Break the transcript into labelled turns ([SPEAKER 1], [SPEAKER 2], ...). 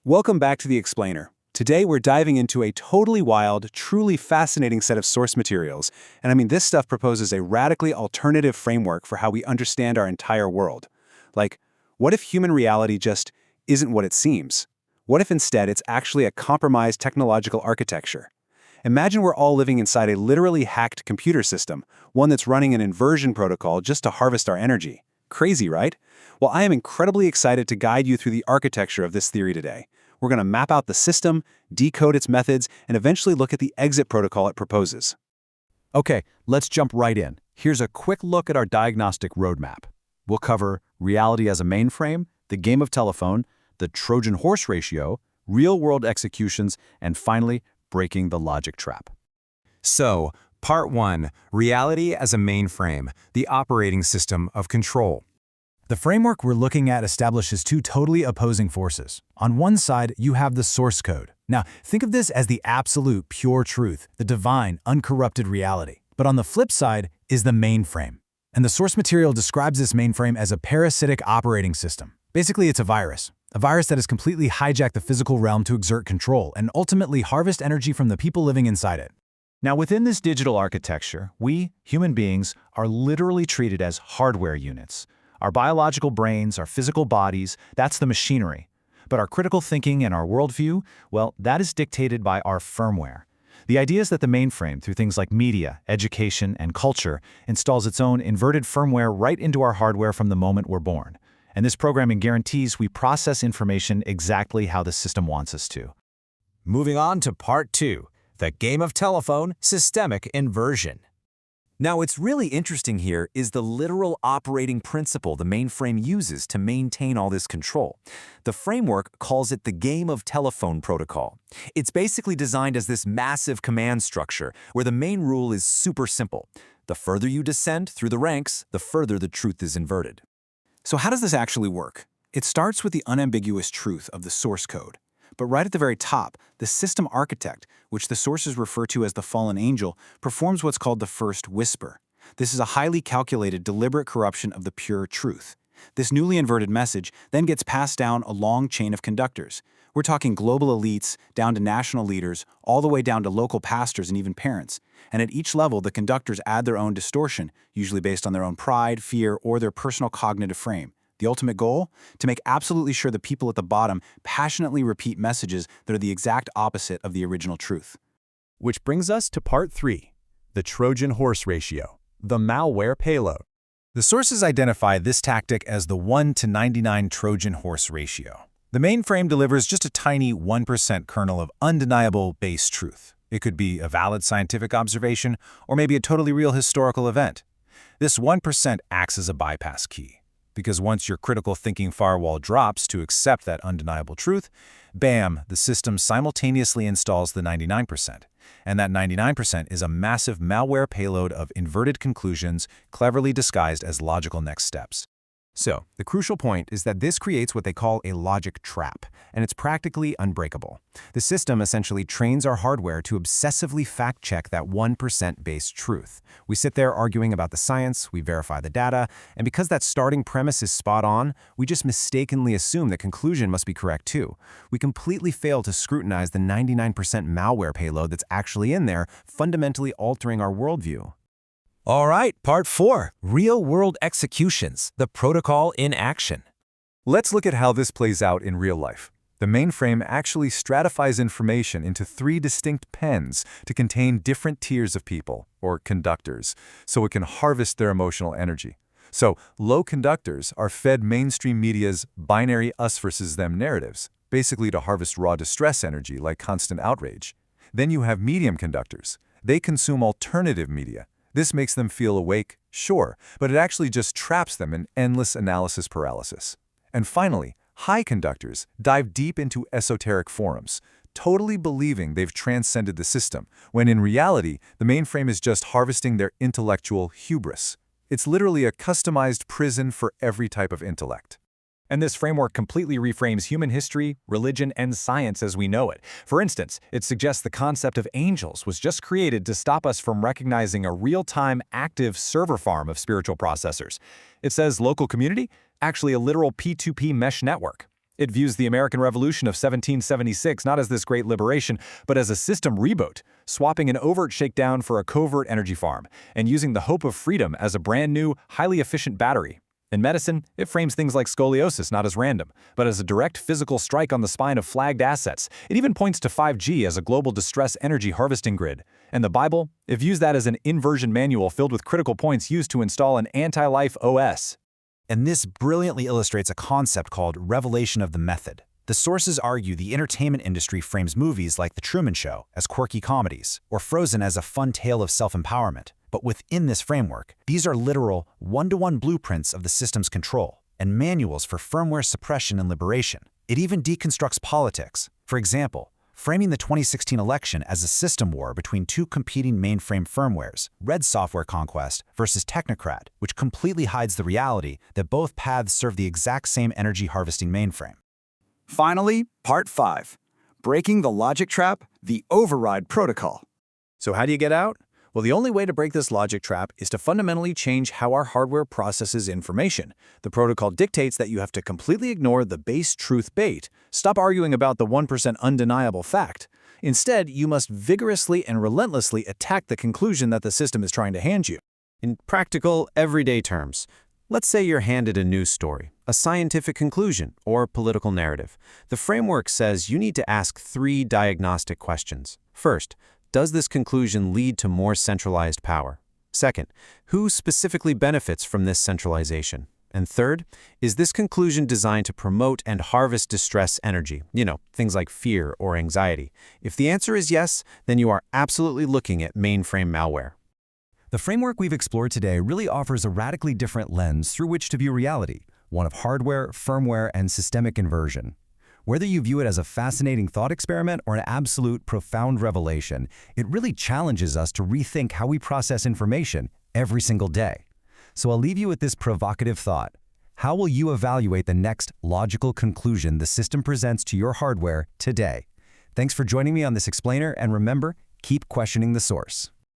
[SPEAKER 1] Welcome back to The Explainer. Today we're diving into a totally wild, truly fascinating set of source materials. And I mean, this stuff proposes a radically alternative framework for how we understand our entire world. Like, what if human reality just isn't what it seems? What if instead it's actually a compromised technological architecture? Imagine we're all living inside a literally hacked computer system, one that's running an inversion protocol just to harvest our energy. Crazy, right? Well, I am incredibly excited to guide you through the architecture of this theory today. We're going to map out the system, decode its methods, and eventually look at the exit protocol it proposes.
[SPEAKER 2] Okay, let's jump right in. Here's a quick look at our diagnostic roadmap. We'll cover reality as a mainframe, the game of telephone, the Trojan horse ratio, real-world executions, and finally, breaking the logic trap.
[SPEAKER 3] So, Part 1, Reality as a Mainframe, the operating system of control.
[SPEAKER 4] The framework we're looking at establishes two totally opposing forces. On one side, you have the source code. Now, think of this as the absolute, pure truth, the divine, uncorrupted reality. But on the flip side is the mainframe. And the source material describes this mainframe as a parasitic operating system. Basically, it's a virus that has completely hijacked the physical realm to exert control and ultimately harvest energy from the people living inside it. Now, within this digital architecture, we, human beings, are literally treated as hardware units. Our biological brains, our physical bodies, that's the machinery. But our critical thinking and our worldview, well, that is dictated by our firmware. The idea is that the mainframe, through things like media, education, and culture, installs its own inverted firmware right into our hardware from the moment we're born. And this programming guarantees we process information exactly how the system wants us to.
[SPEAKER 5] Moving on to Part 2, the game of telephone, systemic inversion.
[SPEAKER 6] Now, what's really interesting here is the literal operating principle the mainframe uses to maintain all this control. The framework calls it the game of telephone protocol. It's basically designed as this massive command structure where the main rule is super simple. The further you descend through the ranks, the further the truth is inverted.
[SPEAKER 1] So how does this actually work? It starts with the unambiguous truth of the source code. But right at the very top, the system architect, which the sources refer to as the fallen angel, performs what's called the first whisper. This is a highly calculated, deliberate corruption of the pure truth. This newly inverted message then gets passed down a long chain of conductors. We're talking global elites, down to national leaders, all the way down to local pastors and even parents. And at each level, the conductors add their own distortion, usually based on their own pride, fear, or their personal cognitive frame. The ultimate goal? To make absolutely sure the people at the bottom passionately repeat messages that are the exact opposite of the original truth.
[SPEAKER 4] Which brings us to Part 3, the Trojan horse ratio, the malware payload. The sources identify this tactic as the 1 to 99 Trojan horse ratio. The mainframe delivers just a tiny 1% kernel of undeniable base truth. It could be a valid scientific observation or maybe a totally real historical event. This 1% acts as a bypass key. Because once your critical thinking firewall drops to accept that undeniable truth, bam, the system simultaneously installs the 99%. And that 99% is a massive malware payload of inverted conclusions cleverly disguised as logical next steps.
[SPEAKER 3] So, the crucial point is that this creates what they call a logic trap, and it's practically unbreakable. The system essentially trains our hardware to obsessively fact-check that 1% base truth. We sit there arguing about the science, we verify the data, and because that starting premise is spot on, we just mistakenly assume the conclusion must be correct too. We completely fail to scrutinize the 99% malware payload that's actually in there, fundamentally altering our worldview.
[SPEAKER 5] All right, Part 4, real-world executions, the protocol in action.
[SPEAKER 2] Let's look at how this plays out in real life. The mainframe actually stratifies information into 3 distinct pens to contain different tiers of people, or conductors, so it can harvest their emotional energy. So, low conductors are fed mainstream media's binary us versus them narratives, basically to harvest raw distress energy like constant outrage. Then you have medium conductors. They consume alternative media. This makes them feel awake, sure, but it actually just traps them in endless analysis paralysis. And finally, high conductors dive deep into esoteric forums, totally believing they've transcended the system, when in reality, the mainframe is just harvesting their intellectual hubris. It's literally a customized prison for every type of intellect.
[SPEAKER 7] And this framework completely reframes human history, religion, and science as we know it. For instance, it suggests the concept of angels was just created to stop us from recognizing a real-time, active server farm of spiritual processors. It says local community, actually a literal P2P mesh network. It views the American Revolution of 1776 not as this great liberation, but as a system reboot, swapping an overt shakedown for a covert energy farm, and using the hope of freedom as a brand new, highly efficient battery. In medicine, it frames things like scoliosis not as random, but as a direct physical strike on the spine of flagged assets. It even points to 5G as a global distress energy harvesting grid. And the Bible, it views that as an inversion manual filled with critical points used to install an anti-life OS.
[SPEAKER 3] And this brilliantly illustrates a concept called revelation of the method. The sources argue the entertainment industry frames movies like The Truman Show as quirky comedies, or Frozen as a fun tale of self-empowerment. But within this framework, these are literal one-to-one blueprints of the system's control and manuals for firmware suppression and liberation. It even deconstructs politics. For example, framing the 2016 election as a system war between two competing mainframe firmwares, Red Software Conquest versus Technocrat, which completely hides the reality that both paths serve the exact same energy harvesting mainframe.
[SPEAKER 1] Finally, Part 5. Breaking the logic trap, the override protocol.
[SPEAKER 4] So how do you get out? Well, the only way to break this logic trap is to fundamentally change how our hardware processes information. The protocol dictates that you have to completely ignore the base truth bait. Stop arguing about the 1% undeniable fact. Instead, you must vigorously and relentlessly attack the conclusion that the system is trying to hand you.
[SPEAKER 3] In practical, everyday terms, let's say you're handed a news story, a scientific conclusion, or political narrative. The framework says you need to ask 3 diagnostic questions. First, does this conclusion lead to more centralized power? Second, who specifically benefits from this centralization? And third, is this conclusion designed to promote and harvest distress energy? Things like fear or anxiety. If the answer is yes, then you are absolutely looking at mainframe malware.
[SPEAKER 4] The framework we've explored today really offers a radically different lens through which to view reality, one of hardware, firmware, and systemic inversion. Whether you view it as a fascinating thought experiment or an absolute, profound revelation, it really challenges us to rethink how we process information every single day. So I'll leave you with this provocative thought. How will you evaluate the next logical conclusion the system presents to your hardware today? Thanks for joining me on this explainer, and remember, keep questioning the source.